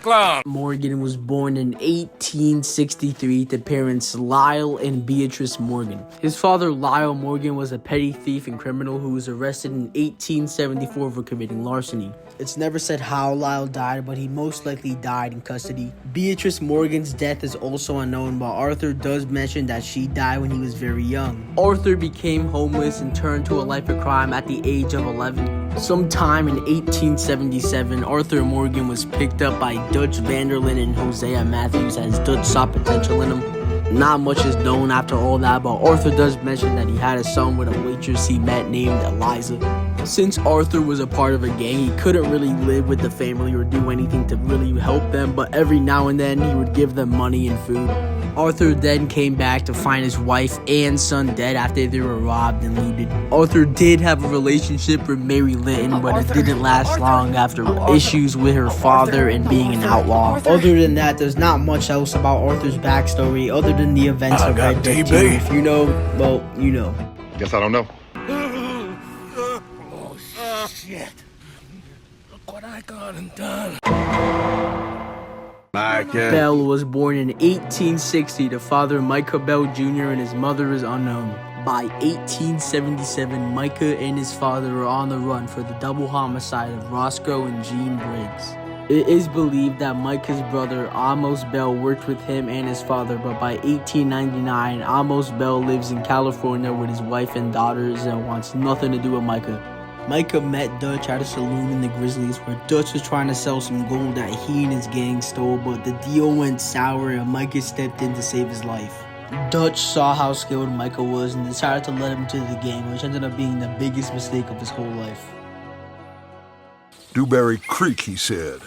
clown. Morgan was born in 1863 to parents Lyle and Beatrice Morgan. His father, Lyle Morgan, was a petty thief and criminal who was arrested in 1874 for committing larceny. It's never said how Lyle died, but he most likely died in custody. Beatrice Morgan's death is also unknown, but Arthur does mention that she died when he was very young. Arthur became homeless and turned to a life of crime at the age of 11. Sometime in 1877, Arthur Morgan was picked up by Dutch Vanderlyn and Hosea Matthews as Dutch saw potential in him. Not much is known after all that, but Arthur does mention that he had a son with a waitress he met named Eliza. Since Arthur was a part of a gang, he couldn't really live with the family or do anything to really help them, but every now and then he would give them money and food. Arthur then came back to find his wife and son dead after they were robbed and looted. Arthur did have a relationship with Mary Linton, but it didn't last long after issues with her father and being an outlaw. Other than that, there's not much else about Arthur's backstory other than the events of Red Dead 2. If you know, well, you know. Guess I don't know. Oh, shit. Look what I got and done. Bell was born in 1860 to father Micah Bell Jr. and his mother is unknown. By 1877, Micah and his father were on the run for the double homicide of Roscoe and Jean Briggs. It is believed that Micah's brother Amos Bell worked with him and his father, but by 1899, Amos Bell lives in California with his wife and daughters and wants nothing to do with Micah. Micah met Dutch at a saloon in the Grizzlies where Dutch was trying to sell some gold that he and his gang stole, but the deal went sour and Micah stepped in to save his life. Dutch saw how skilled Micah was and decided to let him into the gang, which ended up being the biggest mistake of his whole life. Dewberry Creek, he said.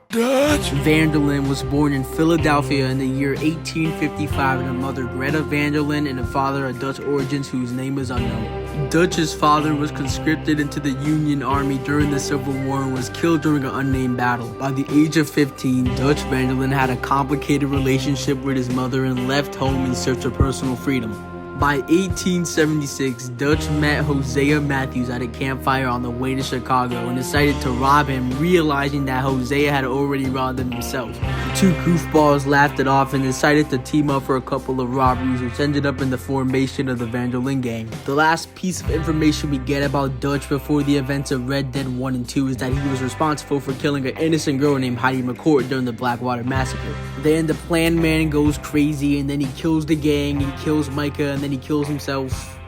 Dutch Vanderlyn was born in Philadelphia in the year 1855 to a mother Greta Vanderlyn and a father of Dutch origins whose name is unknown. Dutch's father was conscripted into the Union Army during the Civil War and was killed during an unnamed battle. By the age of 15, Dutch Vanderlyn had a complicated relationship with his mother and left home in search of personal freedom. By 1876, Dutch met Hosea Matthews at a campfire on the way to Chicago and decided to rob him, realizing that Hosea had already robbed him himself. The two goofballs laughed it off and decided to team up for a couple of robberies, which ended up in the formation of the Vanderlyn Gang. The last piece of information we get about Dutch before the events of Red Dead 1 and 2 is that he was responsible for killing an innocent girl named Heidi McCourt during the Blackwater Massacre. Then the plan man goes crazy and then he kills the gang, he kills Micah, and then he kills himself,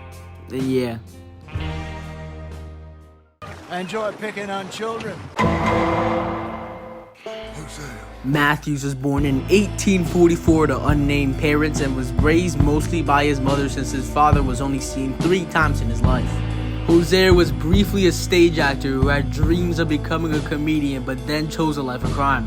and yeah. I enjoy picking on children. Matthews was born in 1844 to unnamed parents and was raised mostly by his mother since his father was only seen 3 times in his life. Hosea was briefly a stage actor who had dreams of becoming a comedian but then chose a life of crime.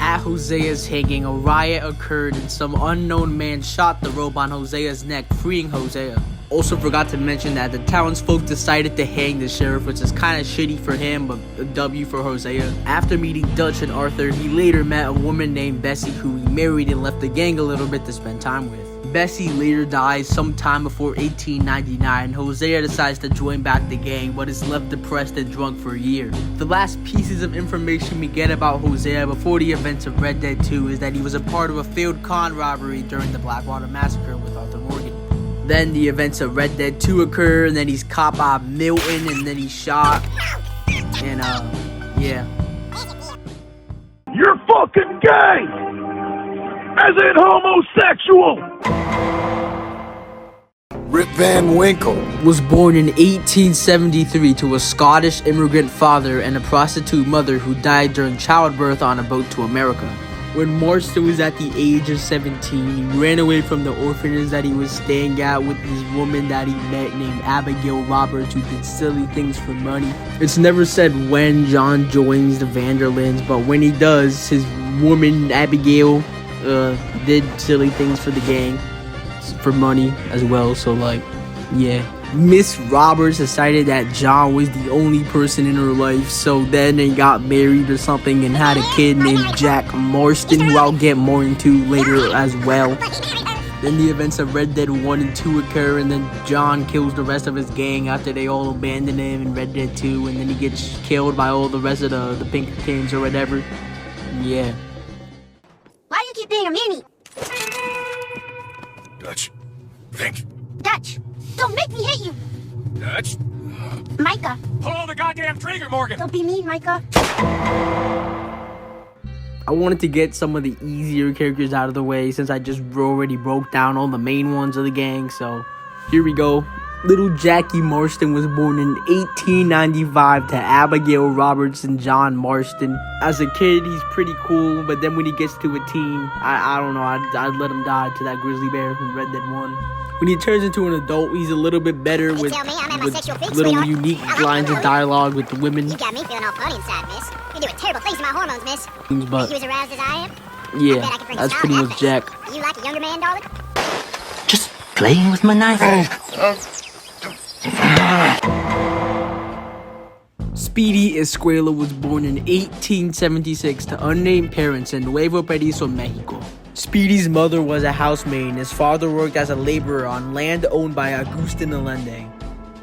At Hosea's hanging, a riot occurred and some unknown man shot the rope on Hosea's neck, freeing Hosea. Also forgot to mention that the townsfolk decided to hang the sheriff, which is kinda shitty for him, but a W for Hosea. After meeting Dutch and Arthur, he later met a woman named Bessie who he married and left the gang a little bit to spend time with. Bessie later dies sometime before 1899. Hosea decides to join back the gang, but is left depressed and drunk for a year. The last pieces of information we get about Hosea before the events of Red Dead 2 is that he was a part of a failed con robbery during the Blackwater Massacre with Arthur Morgan. Then the events of Red Dead 2 occur, and then he's caught by Milton, and then he's shot, and yeah. You're fucking gay! As in homosexual! Rip Van Winkle was born in 1873 to a Scottish immigrant father and a prostitute mother who died during childbirth on a boat to America. When Marston was at the age of 17, he ran away from the orphanage that he was staying at with this woman that he met named Abigail Roberts, who did silly things for money. It's never said when John joins the Vanderlyns, but when he does, his woman Abigail did silly things for the gang for money as well, so like, yeah. Miss Roberts decided that John was the only person in her life, so then they got married or something and had a kid named Jack Marston, who I'll get more into later as well. Then the events of Red Dead 1 and 2 occur, and then John kills the rest of his gang after they all abandon him in Red Dead 2, and then he gets killed by all the rest of the Pinkertons or whatever. Yeah. Why do you keep being a meanie? Dutch, think. Dutch, don't make me hit you. Dutch, Micah, pull the goddamn trigger, Morgan. don't be mean, Micah. I wanted to get some of the easier characters out of the way since I just already broke down all the main ones of the gang, so here we go. Little Jackie Marston was born in 1895 to Abigail Roberts and John Marston. As a kid, he's pretty cool, but then when he gets to a teen, I don't know, I'd let him die to that grizzly bear from Red Dead 1. When he turns into an adult, he's a little bit better with little unique lines of dialogue with the women. You got me feeling all funny inside, miss. You're doing terrible things to my hormones, miss. But Are you as aroused as I am? yeah, I bet I could bring that's a pretty smile much to that Jack. face. You like a younger man, darling? Just playing with my knife. Speedy Escuela was born in 1876 to unnamed parents in Nuevo Perizo, Mexico. Speedy's mother was a housemaid and his father worked as a laborer on land owned by Agustin Allende.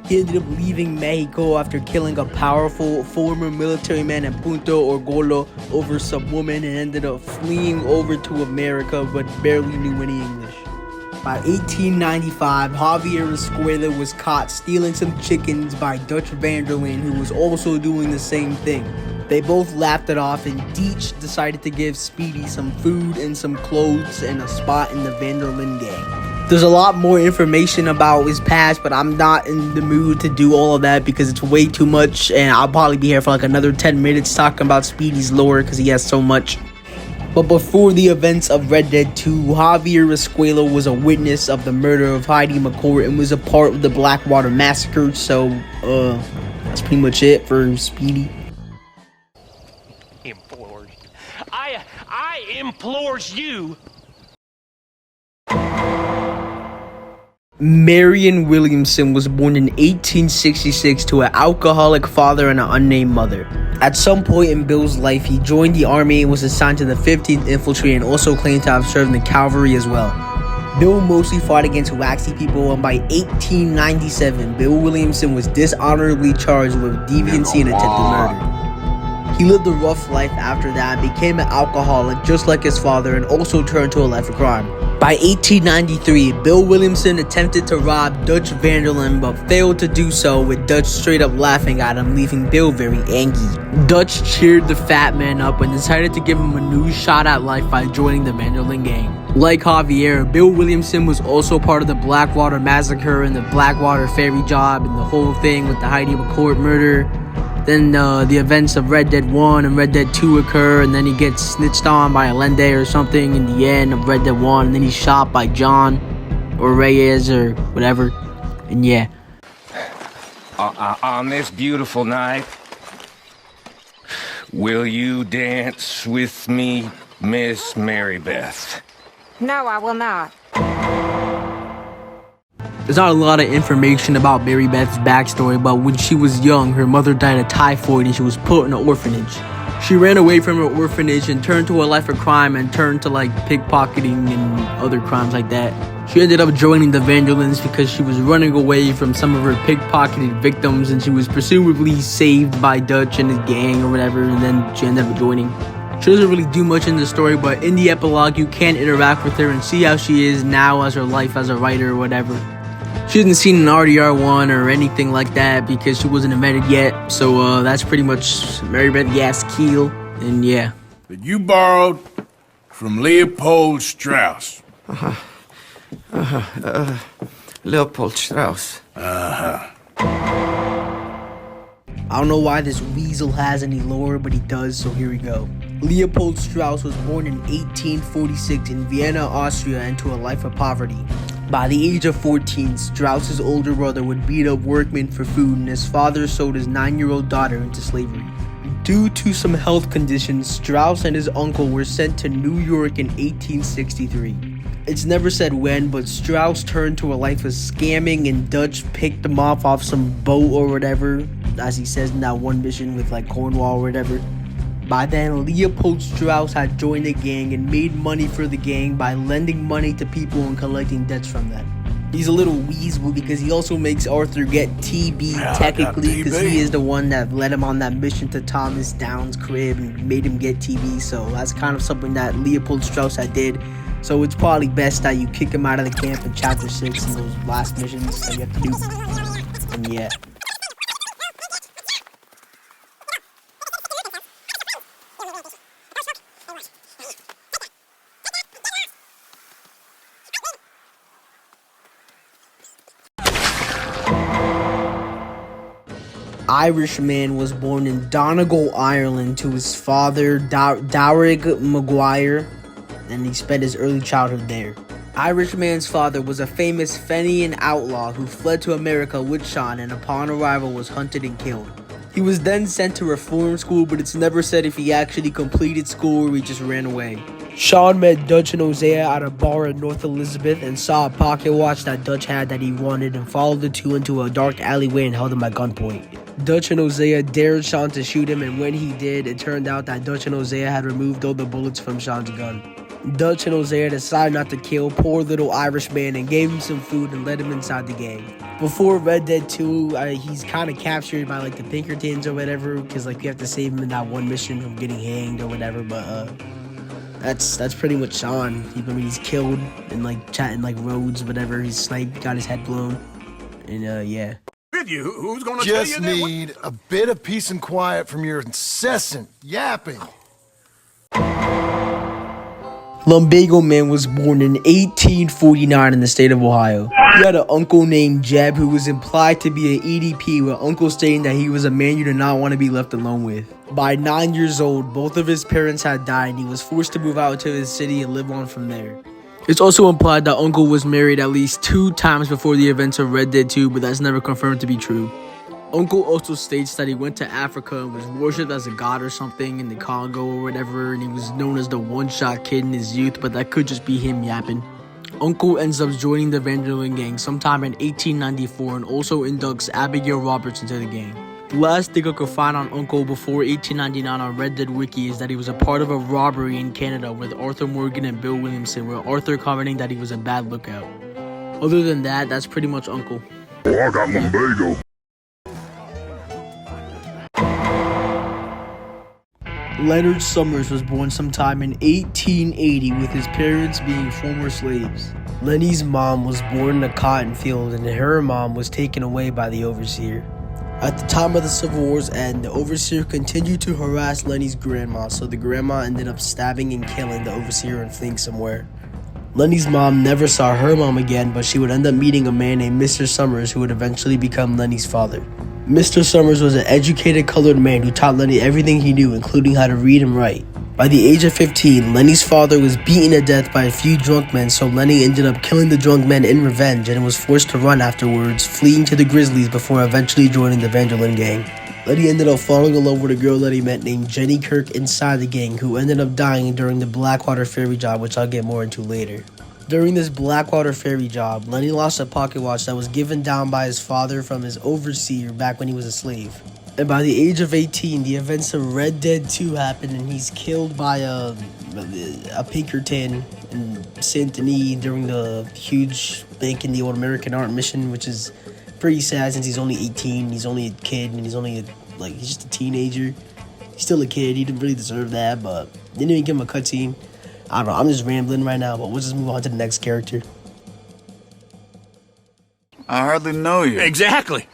He ended up leaving Mexico after killing a powerful former military man in Punta Orgolo over some woman and ended up fleeing over to America but barely knew any English. By 1895, Javier Escuela was caught stealing some chickens by Dutch Vanderlyn, who was also doing the same thing. They both laughed it off, and Deitch decided to give Speedy some food and some clothes and a spot in the Vanderlyn gang. There's a lot more information about his past, but I'm not in the mood to do all of that because it's way too much, and I'll probably be here for like another 10 minutes talking about Speedy's lore because he has so much. But before the events of Red Dead 2, Javier Escuela was a witness of the murder of Heidi McCourt and was a part of the Blackwater Massacre, so, that's pretty much it for Speedy. Implores. I implores you. Marion Williamson was born in 1866 to an alcoholic father and an unnamed mother. At some point in Bill's life, he joined the army and was assigned to the 15th Infantry and also claimed to have served in the cavalry as well. Bill mostly fought against waxy people, and by 1897, Bill Williamson was dishonorably charged with deviancy and attempted murder. He lived a rough life after that, became an alcoholic just like his father, and also turned to a life of crime. By 1893, Bill Williamson attempted to rob Dutch Vanderlyn but failed to do so, with Dutch straight up laughing at him, leaving Bill very angry. Dutch cheered the fat man up and decided to give him a new shot at life by joining the Vanderlyn gang. Like Javier, Bill Williamson was also part of the Blackwater Massacre and the Blackwater Ferry job and the whole thing with the Heidi McCourt murder. Then the events of Red Dead 1 and Red Dead 2 occur, and then he gets snitched on by Allende or something in the end of Red Dead 1, and then he's shot by John or Reyes or whatever, and yeah. On this beautiful night, will you dance with me, Miss Mary Beth? No, I will not. There's not a lot of information about Mary Beth's backstory, but when she was young, her mother died of typhoid and she was put in an orphanage. She ran away from her orphanage and turned to a life of crime and turned to like pickpocketing and other crimes like that. She ended up joining the Vanderlyns because she was running away from some of her pickpocketed victims, and she was presumably saved by Dutch and his gang or whatever, and then she ended up joining. She doesn't really do much in the story, but in the epilogue you can interact with her and see how she is now as her life as a writer or whatever. She hasn't seen an RDR1 or anything like that because she wasn't invented yet, so that's pretty much Mary Beth Gaskill, and yeah. That you borrowed from Leopold Strauss. Leopold Strauss. I don't know why this weasel has any lore, but he does, so here we go. Leopold Strauss was born in 1846 in Vienna, Austria, into a life of poverty. By the age of 14, Strauss's older brother would beat up workmen for food, and his father sold his 9-year-old daughter into slavery. Due to some health conditions, Strauss and his uncle were sent to New York in 1863. It's never said when, but Strauss turned to a life of scamming, and Dutch picked him off some boat or whatever, as he says in that one mission with like Cornwall or whatever. By then, Leopold Strauss had joined the gang and made money for the gang by lending money to people and collecting debts from them. He's a little weasel because he also makes Arthur get TB technically because he is the one that led him on that mission to Thomas Downs' crib and made him get TB. So that's kind of something that Leopold Strauss had did. So it's probably best that you kick him out of the camp in chapter 6 and those last missions that you have to do. And yeah. Irishman was born in Donegal, Ireland to his father, Dowrig Maguire, and he spent his early childhood there. Irishman's father was a famous Fenian outlaw who fled to America with Sean and upon arrival was hunted and killed. He was then sent to reform school, but it's never said if he actually completed school or he just ran away. Sean met Dutch and Hosea at a bar in North Elizabeth and saw a pocket watch that Dutch had that he wanted and followed the two into a dark alleyway and held him at gunpoint. Dutch and Hosea dared Sean to shoot him, and when he did, it turned out that Dutch and Hosea had removed all the bullets from Sean's gun. Dutch and Hosea decided not to kill poor little Irishman and gave him some food and let him inside the gang. Before Red Dead 2, he's kind of captured by like the Pinkertons or whatever, because like you have to save him in that one mission from getting hanged or whatever, but that's pretty much Sean. He's killed in like chatting like roads, whatever. He's sniped, got his head blown, and yeah. Who's gonna Just tell you need a bit of peace and quiet from your incessant yapping. Lumbago Man was born in 1849 in the state of Ohio. He had an uncle named Jeb who was implied to be an EDP, with uncle stating that he was a man you did not want to be left alone with. By 9 years old, both of his parents had died and he was forced to move out to his city and live on from there. It's also implied that Uncle was married at least 2 times before the events of Red Dead 2, but that's never confirmed to be true. Uncle also states that he went to Africa and was worshipped as a god or something in the Congo or whatever, and he was known as the one-shot kid in his youth, but that could just be him yapping. Uncle ends up joining the Vanderlyn gang sometime in 1894 and also inducts Abigail Roberts into the gang. The last thing I could find on Uncle before 1899 on Red Dead Wiki is that he was a part of a robbery in Canada with Arthur Morgan and Bill Williamson, with Arthur commenting that he was a bad lookout. Other than that, that's pretty much Uncle. Oh, I got lumbago. Leonard Summers was born sometime in 1880 with his parents being former slaves. Lenny's mom was born in a cotton field and her mom was taken away by the overseer. At the time of the Civil War's end, the overseer continued to harass Lenny's grandma, so the grandma ended up stabbing and killing the overseer and fleeing somewhere. Lenny's mom never saw her mom again, but she would end up meeting a man named Mr. Summers who would eventually become Lenny's father. Mr. Summers was an educated colored man who taught Lenny everything he knew, including how to read and write. By the age of 15, Lenny's father was beaten to death by a few drunk men, so Lenny ended up killing the drunk men in revenge and was forced to run afterwards, fleeing to the Grizzlies before eventually joining the Vanderlyn gang. Lenny ended up falling in love with a girl that he met named Jenny Kirk inside the gang, who ended up dying during the Blackwater Ferry job, which I'll get more into later. During this Blackwater Ferry job, Lenny lost a pocket watch that was given down by his father from his overseer back when he was a slave. And by the age of 18, the events of Red Dead 2 happened and he's killed by a Pinkerton in Saint Denis during the huge Bank in the Old American Art mission, which is pretty sad since he's only 18, he's only a kid, and he's just a teenager. He's still a kid, he didn't really deserve that, but they didn't even give him a cutscene. I don't know, I'm just rambling right now, but we'll just move on to the next character. I hardly know you. Exactly.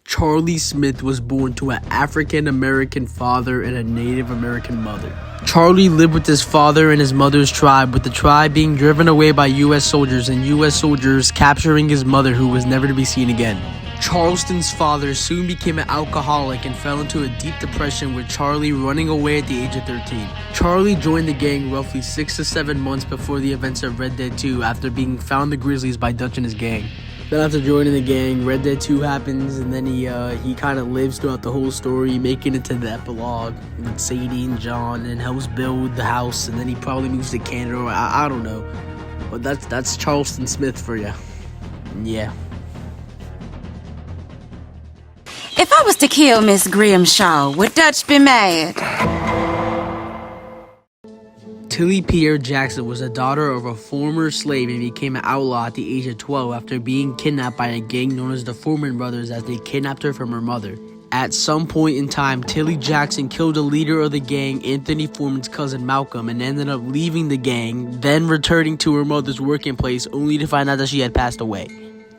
Charlie Smith was born to an African-American father and a Native American mother. Charlie lived with his father and his mother's tribe, with the tribe being driven away by U.S. soldiers and U.S. soldiers capturing his mother, who was never to be seen again. Charleston's father soon became an alcoholic and fell into a deep depression, with Charlie running away at the age of 13. Charlie joined the gang roughly 6 to 7 months before the events of Red Dead 2 after being found in the Grizzlies by Dutch and his gang. Then after joining the gang, Red Dead 2 happens, and then he kind of lives throughout the whole story, making it to the epilogue with Sadie and John, and helps build the house, and then he probably moves to Canada, or I don't know. But that's Charleston Smith for you. Yeah. If I was to kill Miss Grimshaw, would Dutch be mad? Tilly Pierre Jackson was a daughter of a former slave and became an outlaw at the age of 12 after being kidnapped by a gang known as the Foreman Brothers as they kidnapped her from her mother. At some point in time, Tilly Jackson killed the leader of the gang, Anthony Foreman's cousin Malcolm, and ended up leaving the gang, then returning to her mother's working place only to find out that she had passed away.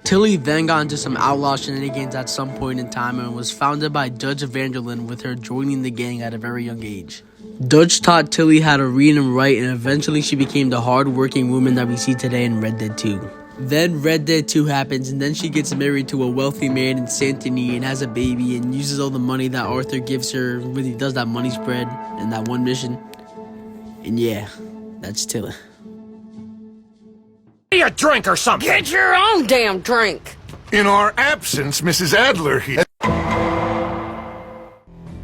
Tilly then got into some outlaw shenanigans at some point in time and was founded by Dutch Vanderlyn, with her joining the gang at a very young age. Dutch taught Tilly how to read and write, and eventually she became the hard-working woman that we see today in Red Dead 2. Then Red Dead 2 happens, and then she gets married to a wealthy man in Saint Denis and has a baby and uses all the money that Arthur gives her when he does that money spread in that one mission. And yeah, that's Tilly. A drink or something. Get your own damn drink. In our absence, Mrs. Adler here.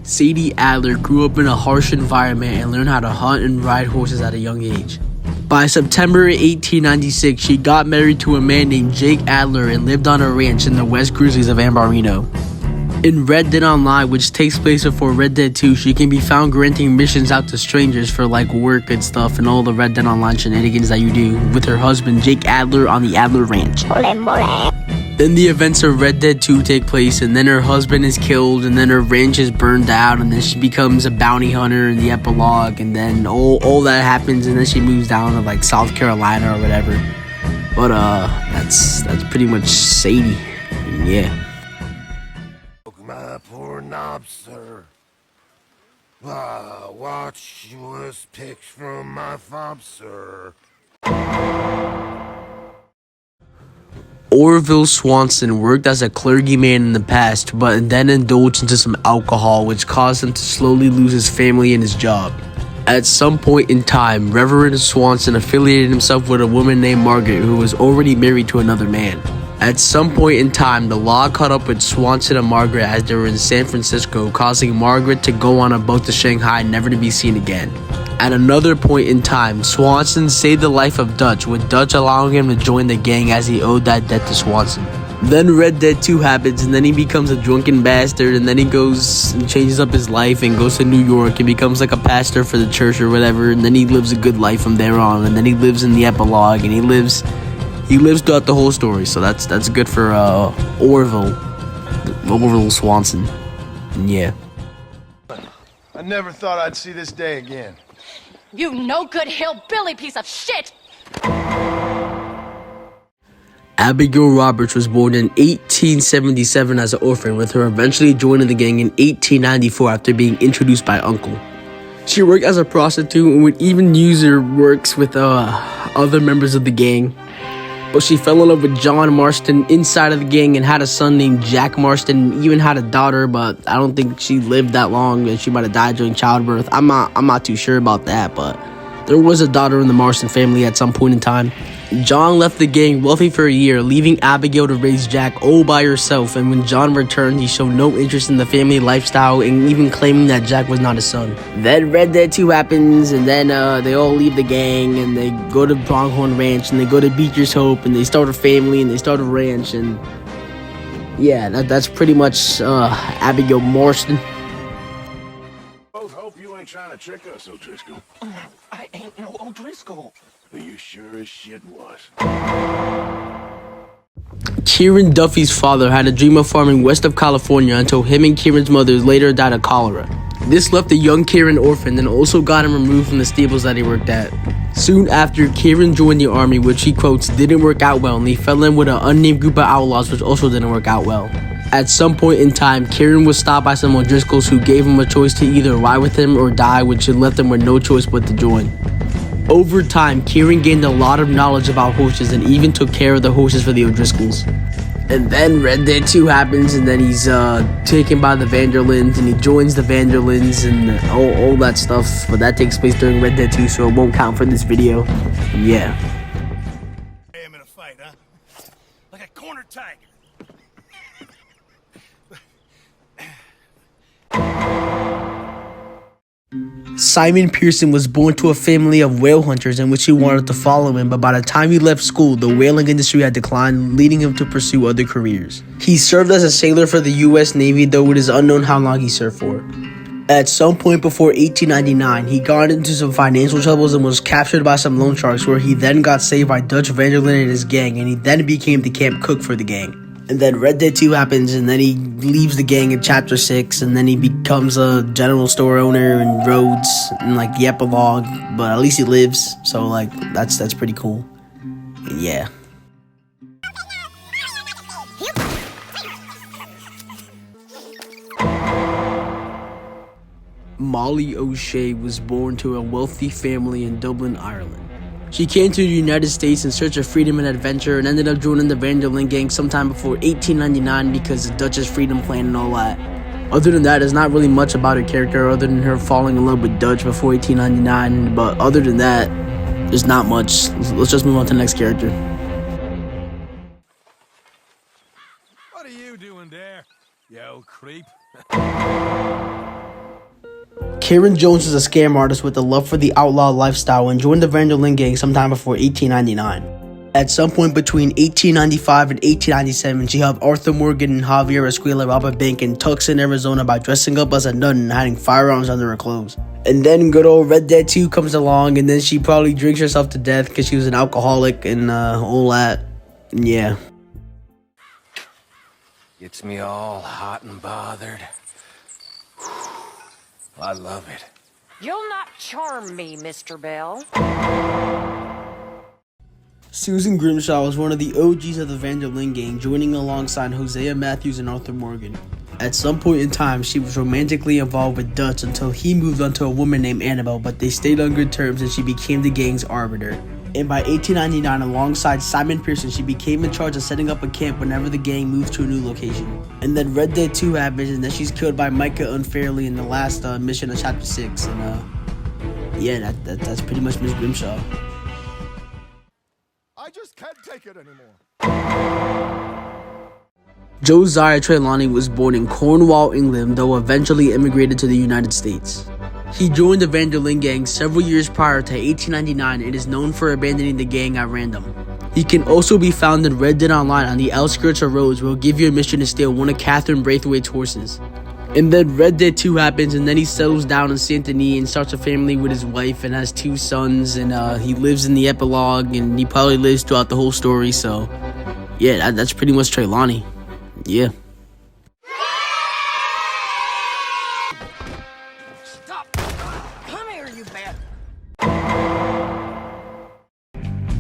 Sadie Adler grew up in a harsh environment and learned how to hunt and ride horses at a young age. By September 1896, she got married to a man named Jake Adler and lived on a ranch in the West Grizzlies of Ambarino. In Red Dead Online, which takes place before Red Dead 2, she can be found granting missions out to strangers for like work and stuff and all the Red Dead Online shenanigans that you do with her husband Jake Adler on the Adler Ranch. Then the events of Red Dead 2 take place, and then her husband is killed, and then her ranch is burned out, and then she becomes a bounty hunter in the epilogue, and then all that happens, and then she moves down to like South Carolina or whatever. But that's pretty much Sadie. Yeah. My poor knob, sir. Watch was picked from my fob, sir. Orville Swanson worked as a clergyman in the past, but then indulged into some alcohol, which caused him to slowly lose his family and his job. At some point in time, Reverend Swanson affiliated himself with a woman named Margaret, who was already married to another man. At some point in time, the law caught up with Swanson and Margaret as they were in San Francisco, causing Margaret to go on a boat to Shanghai, never to be seen again. At another point in time, Swanson saved the life of Dutch, with Dutch allowing him to join the gang as he owed that debt to Swanson. Then Red Dead 2 happens, and then he becomes a drunken bastard, and then he goes and changes up his life and goes to New York and becomes like a pastor for the church or whatever, and then he lives a good life from there on, and then he lives in the epilogue, and he lives throughout the whole story. So that's good for Orville Swanson. And yeah. I never thought I'd see this day again. You no good hillbilly piece of shit! Abigail Roberts was born in 1877 as an orphan, with her eventually joining the gang in 1894 after being introduced by Uncle. She worked as a prostitute and would even use her works with other members of the gang. But she fell in love with John Marston inside of the gang and had a son named Jack Marston, and even had a daughter, but I don't think she lived that long and she might have died during childbirth. I'm not too sure about that, but there was a daughter in the Marston family at some point in time. John left the gang wealthy for a year, leaving Abigail to raise Jack all by herself, and when John returned, he showed no interest in the family lifestyle and even claiming that Jack was not his son. Then Red Dead 2 happens, and then they all leave the gang, and they go to Pronghorn Ranch, and they go to Beecher's Hope, and they start a family, and they start a ranch, and yeah, that's pretty much Abigail Marston. Both hope you ain't trying to trick us, O'Driscoll. I ain't no O'Driscoll. You sure as shit was. Kieran Duffy's father had a dream of farming west of California until him and Kieran's mother later died of cholera. This left the young Kieran orphaned and also got him removed from the stables that he worked at. Soon after, Kieran joined the army, which he quotes didn't work out well, and he fell in with an unnamed group of outlaws, which also didn't work out well. At some point in time, Kieran was stopped by some O'Driscolls who gave him a choice to either ride with him or die, which had left him with no choice but to join. Over time, Kieran gained a lot of knowledge about horses and even took care of the horses for the O'Driscolls. And then Red Dead 2 happens, and then he's taken by the Vanderlyns, and he joins the Vanderlyns and all that stuff. But that takes place during Red Dead 2, so it won't count for this video. Yeah. I am in a fight, huh? Like a corner tiger. Simon Pearson was born to a family of whale hunters in which he wanted to follow him, but by the time he left school, the whaling industry had declined, leading him to pursue other careers. He served as a sailor for the U.S. Navy, though it is unknown how long he served for. At some point before 1899, he got into some financial troubles and was captured by some loan sharks, where he then got saved by Dutch van der Linde and his gang, and he then became the camp cook for the gang. And then Red Dead 2 happens, and then he leaves the gang in Chapter 6, and then he becomes a general store owner in Rhodes, and like the epilogue, but at least he lives, so like, that's pretty cool. And yeah. Molly O'Shea was born to a wealthy family in Dublin, Ireland. She came to the United States in search of freedom and adventure and ended up joining the van der Linde gang sometime before 1899 because of Dutch's freedom plan and all that. Other than that, there's not really much about her character other than her falling in love with Dutch before 1899, but other than that, there's not much. Let's just move on to the next character. What are you doing there, you old creep? Karen Jones was a scam artist with a love for the outlaw lifestyle and joined the van der Linde gang sometime before 1899. At some point between 1895 and 1897, she helped Arthur Morgan and Javier Escuela rob a bank in Tucson, Arizona by dressing up as a nun and hiding firearms under her clothes. And then good old Red Dead 2 comes along, and then she probably drinks herself to death because she was an alcoholic and all that. And yeah. Gets me all hot and bothered. I love it. You'll not charm me, Mr. Bell. Susan Grimshaw was one of the OGs of the van der Linde gang, joining alongside Hosea Matthews and Arthur Morgan. At some point in time, she was romantically involved with Dutch until he moved on to a woman named Annabelle, but they stayed on good terms and she became the gang's arbiter. And by 1899, alongside Simon Pearson, she became in charge of setting up a camp whenever the gang moved to a new location. And then Red Dead 2 happens, and then she's killed by Micah unfairly in the last mission of Chapter 6. And yeah, that's pretty much Miss Grimshaw. I just can't take it anymore. Josiah Trelawney was born in Cornwall, England, though eventually immigrated to the United States. He joined the van der Linde gang several years prior to 1899 and is known for abandoning the gang at random. He can also be found in Red Dead Online on the outskirts of Rhodes, where he'll give you a mission to steal one of Catherine Braithwaite's horses. And then Red Dead 2 happens, and then he settles down in Saint Denis and starts a family with his wife and has 2 sons, and he lives in the epilogue, and he probably lives throughout the whole story, so yeah, that's pretty much Trelawney. Yeah.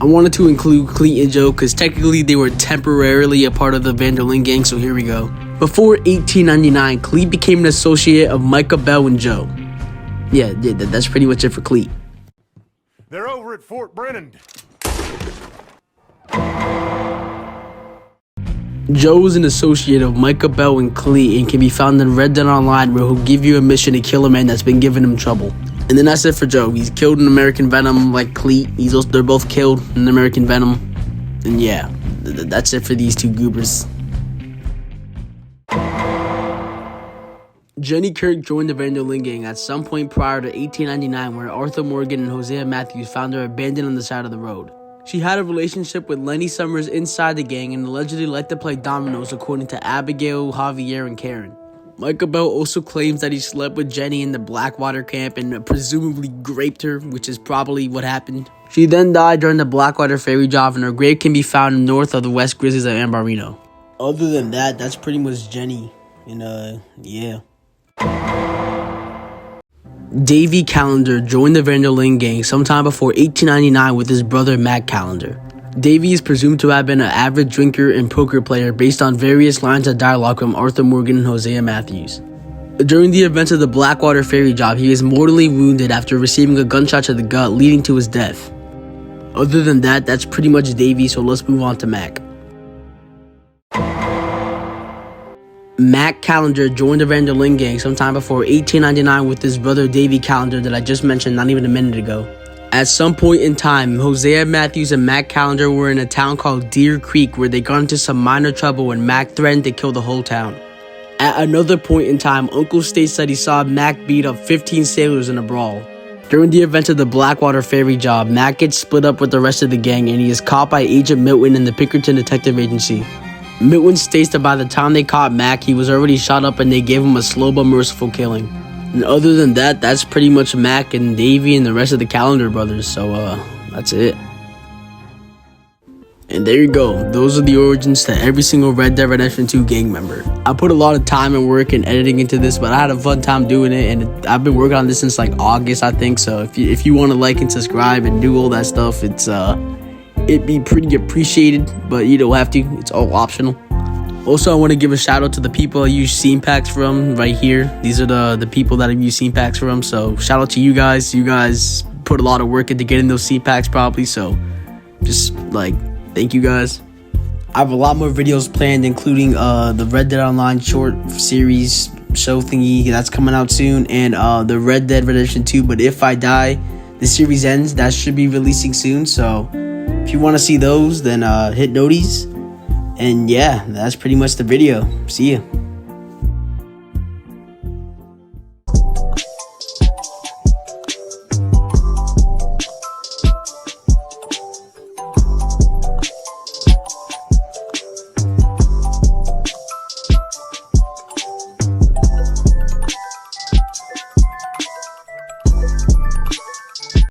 I wanted to include Cleet and Joe because technically they were temporarily a part of the van der Linde gang, so here we go. Before 1899, Cleet became an associate of Micah Bell and Joe. Yeah, that's pretty much it for Cleet. They're over at Fort Brennan. Joe was an associate of Micah Bell and Cleet and can be found in Red Dead Online, where he'll give you a mission to kill a man that's been giving him trouble. And then that's it for Joe. He's killed in American Venom like Cleet. They're both killed in American Venom. And yeah, that's it for these 2 goobers. Jenny Kirk joined the van der Linde gang at some point prior to 1899, where Arthur Morgan and Hosea Matthews found her abandoned on the side of the road. She had a relationship with Lenny Summers inside the gang and allegedly liked to play dominoes, according to Abigail, Javier, and Karen. Micah Bell also claims that he slept with Jenny in the Blackwater camp and presumably raped her, which is probably what happened. She then died during the Blackwater ferry job, and her grave can be found north of the West Grizzlies of Ambarino. Other than that, that's pretty much Jenny. And yeah. Davy Callender joined the van der Linde gang sometime before 1899 with his brother Matt Callender. Davy is presumed to have been an avid drinker and poker player based on various lines of dialogue from Arthur Morgan and Hosea Matthews. During the events of the Blackwater ferry job, he is mortally wounded after receiving a gunshot to the gut, leading to his death. Other than that, that's pretty much Davy, so let's move on to Mac. Mac Callender joined the van der Linde gang sometime before 1899 with his brother Davy Callender that I just mentioned not even a minute ago. At some point in time, Hosea Matthews and Mac Callender were in a town called Deer Creek where they got into some minor trouble and Mac threatened to kill the whole town. At another point in time, Uncle states that he saw Mac beat up 15 sailors in a brawl. During the events of the Blackwater Ferry job, Mac gets split up with the rest of the gang and he is caught by Agent Milton in the Pinkerton Detective Agency. Milton states that by the time they caught Mac, he was already shot up and they gave him a slow but merciful killing. And other than that, that's pretty much Mac and Davey and the rest of the Calendar brothers, so that's it. And there you go, those are the origins to every single Red Dead Redemption 2 gang member. I put a lot of time and work and editing into this, but I had a fun time doing it, and I've been working on this since like August, I think. So if you want to like and subscribe and do all that stuff, it'd be pretty appreciated, but you don't have to, it's all optional. Also, I want to give a shout out to the people I use scene packs from right here. These are the people that I've used scene packs from, so shout out to you guys. You guys put a lot of work into getting those scene packs probably, so just like thank you guys. I have a lot more videos planned, including the Red Dead Online short series show thingy that's coming out soon, and the Red Dead Redemption 2 But If I Die, the series ends, that should be releasing soon. So if you want to see those, then hit noties. And yeah, that's pretty much the video. See ya.